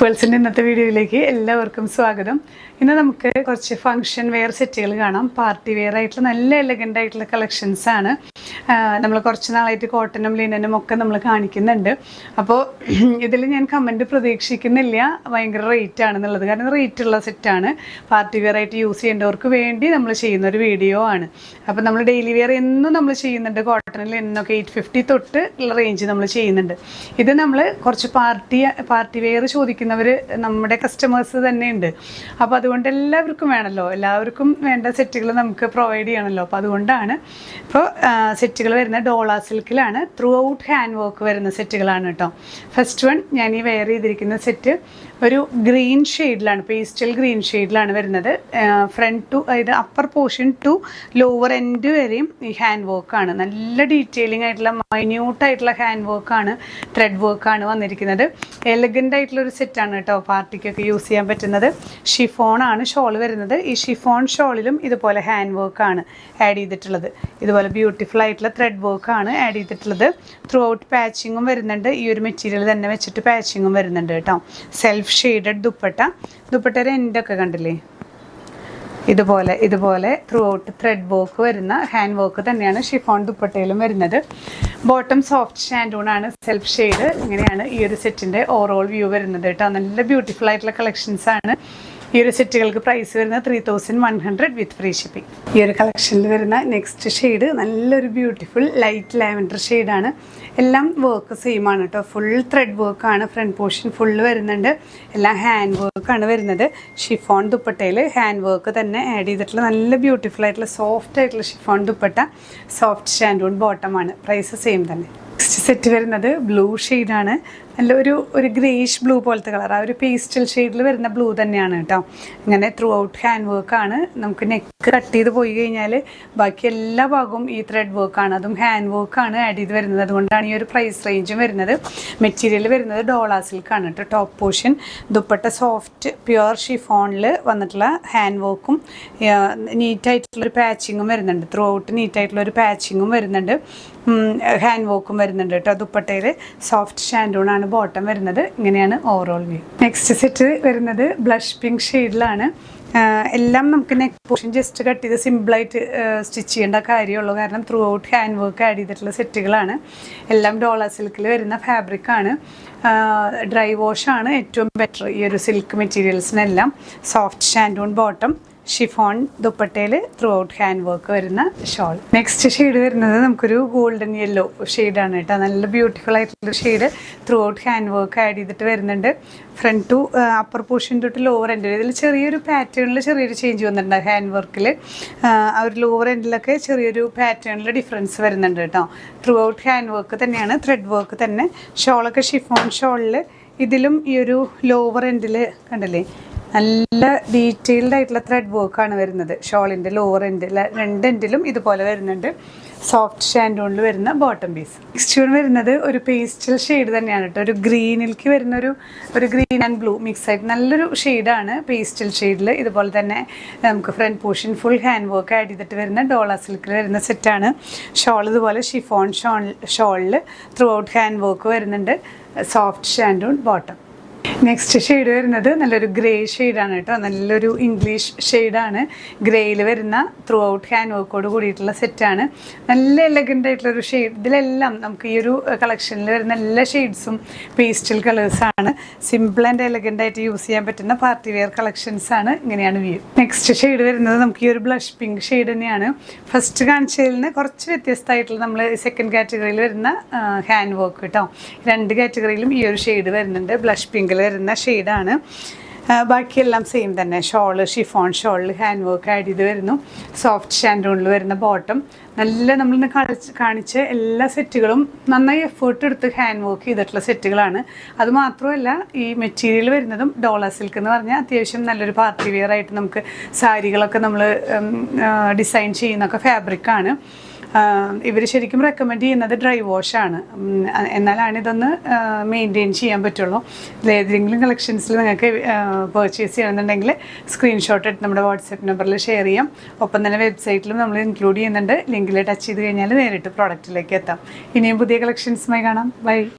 പേൾസിൻ്റെ ഇന്നത്തെ വീഡിയോയിലേക്ക് എല്ലാവർക്കും സ്വാഗതം. ഇന്ന് നമുക്ക് കുറച്ച് ഫംഗ്ഷൻ വെയർ സെറ്റുകൾ കാണാം. പാർട്ടി വെയർ ആയിട്ടുള്ള നല്ല എലഗൻ്റ് ആയിട്ടുള്ള കളക്ഷൻസ് ആണ്. നമ്മൾ കുറച്ച് നാളായിട്ട് കോട്ടനും ലിനനും ഒക്കെ നമ്മൾ കാണിക്കുന്നുണ്ട്. അപ്പോൾ ഇതിൽ ഞാൻ കമൻറ്റ് പ്രതീക്ഷിക്കുന്നില്ല ഭയങ്കര റേറ്റ് ആണെന്നുള്ളത്. കാരണം റേറ്റുള്ള സെറ്റാണ്. പാർട്ടി വെയർ ആയിട്ട് യൂസ് ചെയ്യേണ്ടവർക്ക് വേണ്ടി നമ്മൾ ചെയ്യുന്ന ഒരു വീഡിയോ ആണ്. അപ്പോൾ നമ്മൾ ഡെയിലി വെയർ എന്നും നമ്മൾ ചെയ്യുന്നുണ്ട്. കോട്ടണിൽ എന്നൊക്കെ 850 തൊട്ട് ഉള്ള റേഞ്ച് നമ്മൾ ചെയ്യുന്നുണ്ട്. ഇത് നമ്മൾ കുറച്ച് പാർട്ടി വെയർ ചോദിക്കുന്നവർ നമ്മുടെ കസ്റ്റമേഴ്സ് തന്നെ ഉണ്ട്. അപ്പോൾ അതുകൊണ്ട് എല്ലാവർക്കും വേണമല്ലോ, എല്ലാവർക്കും വേണ്ട സെറ്റുകൾ നമുക്ക് പ്രൊവൈഡ് ചെയ്യണമല്ലോ. അപ്പോൾ അതുകൊണ്ടാണ് ഇപ്പോൾ സെറ്റുകൾ വരുന്ന ഡോള സിൽക്കിലാണ്. ത്രൂ ഔട്ട് ഹാൻഡ് വർക്ക് വരുന്ന സെറ്റുകളാണ് കേട്ടോ. ഫസ്റ്റ് വൺ ഞാൻ ഈ വെയർ ചെയ്തിരിക്കുന്ന സെറ്റ് ഒരു ഗ്രീൻ ഷെയ്ഡിലാണ്, പേസ്റ്റൽ ഗ്രീൻ ഷെയ്ഡിലാണ് വരുന്നത്. ഫ്രണ്ട് ടു അതായത് upper portion to lower end വരെയും ഈ ഹാൻഡ് വർക്കാണ്. നല്ല ഡീറ്റെയിലിംഗ് ആയിട്ടുള്ള മൈന്യൂട്ടായിട്ടുള്ള ഹാൻഡ് വർക്കാണ്, ത്രെഡ് വർക്കാണ് വന്നിരിക്കുന്നത്. എലഗൻ്റ് ആയിട്ടുള്ളൊരു സെറ്റാണ് കേട്ടോ, പാർട്ടിക്കൊക്കെ യൂസ് ചെയ്യാൻ പറ്റുന്നത്. ഷിഫോണാണ് ഷോൾ വരുന്നത്. ഈ ഷിഫോൺ ഷോളിലും ഇതുപോലെ ഹാൻഡ് വർക്കാണ് ആഡ് ചെയ്തിട്ടുള്ളത്. ഇതുപോലെ ബ്യൂട്ടിഫുൾ ആയിട്ടുള്ള ത്രെഡ് വർക്കാണ് ആഡ് ചെയ്തിട്ടുള്ളത്. ത്രൂ ഔട്ട് പാച്ചിങ്ങും വരുന്നുണ്ട്. ഈ ഒരു മെറ്റീരിയൽ തന്നെ വെച്ചിട്ട് പാച്ചിങ്ങും വരുന്നുണ്ട് കേട്ടോ. സെൽഫ് ഷെയ്ഡഡ് ദുപ്പട്ടയുടെ എൻഡൊക്കെ കണ്ടില്ലേ, ഇതുപോലെ ത്രൂ ഔട്ട് ത്രെഡ് വർക്ക് വരുന്ന ഹാൻഡ് വർക്ക് തന്നെയാണ് ഷിഫോൺ ദുപ്പട്ടയിലും വരുന്നത്. ബോട്ടം സോഫ്റ്റ് ഷാൻഡൂൺ ആണ്, സെൽഫ് ഷെയ്ഡ്. ഇങ്ങനെയാണ് ഈ ഒരു സെറ്റിൻ്റെ ഓവറോൾ വ്യൂ വരുന്നത് കേട്ടോ. നല്ല ബ്യൂട്ടിഫുൾ ആയിട്ടുള്ള കളക്ഷൻസ് ആണ്. ഈ ഒരു സെറ്റുകൾക്ക് പ്രൈസ് വരുന്നത് 3100 വിത്ത് ഫ്രീ ഷിപ്പിംഗ്. ഈ ഒരു കളക്ഷനിൽ വരുന്ന നെക്സ്റ്റ് ഷെയ്ഡ് നല്ലൊരു ബ്യൂട്ടിഫുൾ ലൈറ്റ് ലാവൻഡർ ഷെയ്ഡാണ്. എല്ലാം വർക്ക് സെയിം ആണ് കേട്ടോ. ഫുൾ ത്രെഡ് വർക്കാണ്. ഫ്രണ്ട് പോർഷൻ ഫുള്ള് വരുന്നുണ്ട്. എല്ലാം ഹാൻഡ് വർക്കാണ് വരുന്നത്. ഷിഫോൺ ദുപ്പട്ടയിൽ ഹാൻഡ് വർക്ക് തന്നെ ആഡ് ചെയ്തിട്ടുള്ള നല്ല ബ്യൂട്ടിഫുൾ ആയിട്ടുള്ള സോഫ്റ്റ് ആയിട്ടുള്ള ഷിഫോൺ ദുപ്പട്ട, സോഫ്റ്റ് ഷാൻഡൂൺ ബോട്ടമാണ്. പ്രൈസ് സെയിം തന്നെ. നെക്സ്റ്റ് സെറ്റ് വരുന്നത് ബ്ലൂ ഷെയ്ഡാണ്. നല്ല ഒരു ഗ്രേഷ് ബ്ലൂ പോലത്തെ കളർ, ആ ഒരു പേസ്റ്റൽ ഷെയ്ഡിൽ വരുന്ന ബ്ലൂ തന്നെയാണ് കേട്ടോ. ഇങ്ങനെ ത്രൂ ഔട്ട് ഹാൻഡ് വർക്കാണ്. നമുക്ക് നെക്ക് കട്ട് ചെയ്ത് പോയി കഴിഞ്ഞാൽ ബാക്കി എല്ലാ ഭാഗവും ഈ ത്രെഡ് വർക്കാണ്, അതും ഹാൻഡ് വർക്കാണ് ആഡ് ചെയ്ത് വരുന്നത്. അതുകൊണ്ടാണ് ഈ ഒരു പ്രൈസ് റേഞ്ചും വരുന്നത്. മെറ്റീരിയൽ വരുന്നത് ഡോള സിൽക്കാണ് കേട്ടോ. Top portion dupatta soft pure ഷിഫോണിൽ വന്നിട്ടുള്ള ഹാൻഡ് വർക്കും നീറ്റായിട്ടുള്ളൊരു പാച്ചിങ്ങും വരുന്നുണ്ട്. ത്രൂ ഔട്ട് നീറ്റായിട്ടുള്ളൊരു പാച്ചിങ്ങും വരുന്നുണ്ട്. ഹാൻഡ് വർക്കും വരുന്നുണ്ട് കേട്ടോ. ദുപ്പട്ടയിൽ സോഫ്റ്റ് ഷാൻഡൂണാണ് ബോട്ടം വരുന്നത്. ഇങ്ങനെയാണ് ഓവറോൾ വ്യൂ. നെക്സ്റ്റ് സെറ്റ് വരുന്നത് ബ്ലഷ് പിങ്ക് ഷെയ്ഡിലാണ്. എല്ലാം നമുക്ക് നെക്ക് പോർഷൻ ജസ്റ്റ് കട്ട് ചെയ്ത് സിമ്പിളായിട്ട് സ്റ്റിച്ച് ചെയ്യേണ്ട കാര്യമുള്ളൂ. കാരണം through out hand work add ചെയ്തിട്ടുള്ള സെറ്റുകളാണ്. എല്ലാം ഡോള സിൽക്കിൽ വരുന്ന ഫാബ്രിക്കാണ്. ഡ്രൈ വാഷാണ് ഏറ്റവും ബെറ്റർ ഈ ഒരു സിൽക്ക് മെറ്റീരിയൽസിനെല്ലാം. സോഫ്റ്റ് ഷാൻഡൂൺ ബോട്ടം, ഷിഫോൺ ദുപ്പട്ടയിൽ ത്രൂ ഔട്ട് ഹാൻഡ് വർക്ക് വരുന്ന ഷോൾ. നെക്സ്റ്റ് ഷെയ്ഡ് വരുന്നത് നമുക്കൊരു ഗോൾഡൻ യെല്ലോ ഷെയ്ഡാണ് കേട്ടോ. നല്ല ബ്യൂട്ടിഫുൾ ആയിട്ടുള്ള shade. Through hand work add ചെയ്തിട്ട് വരുന്നുണ്ട്. ഫ്രണ്ട് ടു അപ്പർ പോർഷൻ തൊട്ട് ലോവർ എൻഡ് ഇതിൽ ചെറിയൊരു പാറ്റേണിൽ ചെറിയൊരു ചേഞ്ച് വന്നിട്ടുണ്ട്. ഹാൻഡ് വർക്കിൽ ആ ഒരു ലോവർ എൻഡിലൊക്കെ ചെറിയൊരു പാറ്റേണിൽ ഡിഫറൻസ് വരുന്നുണ്ട് കേട്ടോ. ത്രൂ ഔട്ട് ഹാൻഡ് വർക്ക് തന്നെയാണ്, ത്രെഡ് വർക്ക് തന്നെ. ഷോളൊക്കെ ഷിഫോൺ ഷോളിൽ ഇതിലും ഈ ഒരു ലോവർ എൻഡിൽ കണ്ടില്ലേ നല്ല ഡീറ്റെയിൽഡ് ആയിട്ടുള്ള ത്രെഡ് വർക്കാണ് വരുന്നത്. ഷോളിൻ്റെ ലോവർ എൻഡിൽ രണ്ട് എൻഡിലും ഇതുപോലെ വരുന്നുണ്ട്. സോഫ്റ്റ് ഷാൻഡൂണിൽ വരുന്ന ബോട്ടം പീസ്. നെക്സ്റ്റ് വരുന്നത് ഒരു പേസ്റ്റൽ ഷെയ്ഡ് തന്നെയാണ് കേട്ടോ. ഒരു ഗ്രീനിലേക്ക് വരുന്ന ഒരു ഗ്രീൻ ആൻഡ് ബ്ലൂ മിക്സ് ആയിട്ട് നല്ലൊരു ഷെയ്ഡാണ് പേസ്റ്റൽ ഷെയ്ഡിൽ. ഇതുപോലെ തന്നെ നമുക്ക് front portion full hand work add ചെയ്തിട്ട് വരുന്ന ഡോള സിൽക്കിൽ വരുന്ന സെറ്റാണ്. ഷോൾ ഇതുപോലെ ഷിഫോൺ ഷോളിൽ ത്രൂ ഔട്ട് ഹാൻഡ് വർക്ക് വരുന്നുണ്ട്. Soft shantoon bottom. Next shade വരുന്നത് നല്ലൊരു ഗ്രേ ഷെയ്ഡാണ് കേട്ടോ. നല്ലൊരു ഇംഗ്ലീഷ് ഷെയ്ഡാണ്. ഗ്രേയിൽ വരുന്ന ത്രൂ ഔട്ട് ഹാൻഡ് വർക്കോട് കൂടിയിട്ടുള്ള സെറ്റാണ്. നല്ല എലഗൻ്റ് ആയിട്ടുള്ളൊരു ഷെയ്ഡ്. ഇതിലെല്ലാം നമുക്ക് ഈ ഒരു കളക്ഷനിൽ വരുന്ന എല്ലാ ഷെയ്ഡ്സും പേസ്റ്റൽ കളേഴ്സാണ്. സിമ്പിൾ ആൻഡ് എലഗൻ്റ് ആയിട്ട് യൂസ് ചെയ്യാൻ പറ്റുന്ന പാർട്ടി വെയർ കളക്ഷൻസാണ്. ഇങ്ങനെയാണ് വ്യൂ. നെക്സ്റ്റ് ഷെയ്ഡ് വരുന്നത് നമുക്ക് ഈ ഒരു ബ്ലഷ് പിങ്ക് ഷെയ്ഡ് തന്നെയാണ്. ഫസ്റ്റ് കാണിച്ചതിൽ നിന്ന് കുറച്ച് വ്യത്യസ്തമായിട്ടുള്ള നമ്മൾ സെക്കൻഡ് കാറ്റഗറിയിൽ വരുന്ന ഹാൻഡ് വർക്ക് കേട്ടോ. രണ്ട് കാറ്റഗറിയിലും ഈ ഒരു ഷെയ്ഡ് വരുന്നുണ്ട്. ബ്ലഷ് പിങ്കിൽ വരുന്ന ഷെയ്ഡാണ്. ബാക്കിയെല്ലാം സെയിം തന്നെ. ഷോള് ഷിഫോൺ ഷോളിൽ ഹാൻഡ് വർക്ക് ആഡ് ചെയ്ത് വരുന്നു. സോഫ്റ്റ് ഷാൻഡൂണിൽ വരുന്ന ബോട്ടം. നല്ല നമ്മളിന്ന് കാണിച്ച എല്ലാ സെറ്റുകളും നന്നായി എഫേർട്ട് എടുത്ത് ഹാൻഡ് വർക്ക് ചെയ്തിട്ടുള്ള സെറ്റുകളാണ്. അതുമാത്രമല്ല ഈ മെറ്റീരിയൽ വരുന്നതും ഡോള സിൽക്ക് എന്ന് പറഞ്ഞാൽ അത്യാവശ്യം നല്ലൊരു പാർട്ടി വെയർ ആയിട്ട് നമുക്ക് സാരികളൊക്കെ നമ്മൾ ഡിസൈൻ ചെയ്യുന്നൊക്കെ ഫാബ്രിക്കാണ്. ഇവർ ശരിക്കും റെക്കമെൻഡ് ചെയ്യുന്നത് ഡ്രൈ വാഷാണ്. എന്നാലാണ് ഇതൊന്ന് മെയിൻറ്റെയിൻ ചെയ്യാൻ പറ്റുള്ളൂ. ഏതെങ്കിലും കളക്ഷൻസിൽ നിങ്ങൾക്ക് പർച്ചേസ് ചെയ്യണമെന്നുണ്ടെങ്കിൽ സ്ക്രീൻഷോട്ട് എടുത്ത് നമ്മുടെ വാട്സാപ്പ് നമ്പറിൽ ഷെയർ ചെയ്യാം. ഒപ്പം തന്നെ വെബ്സൈറ്റിലും നമ്മൾ ഇൻക്ലൂഡ് ചെയ്യുന്നുണ്ട്. ലിങ്കിൽ ടച്ച് ചെയ്ത് കഴിഞ്ഞാൽ നേരിട്ട് പ്രോഡക്റ്റിലേക്ക് എത്താം. ഇനിയും പുതിയ കളക്ഷൻസുമായി കാണാം. ബൈ.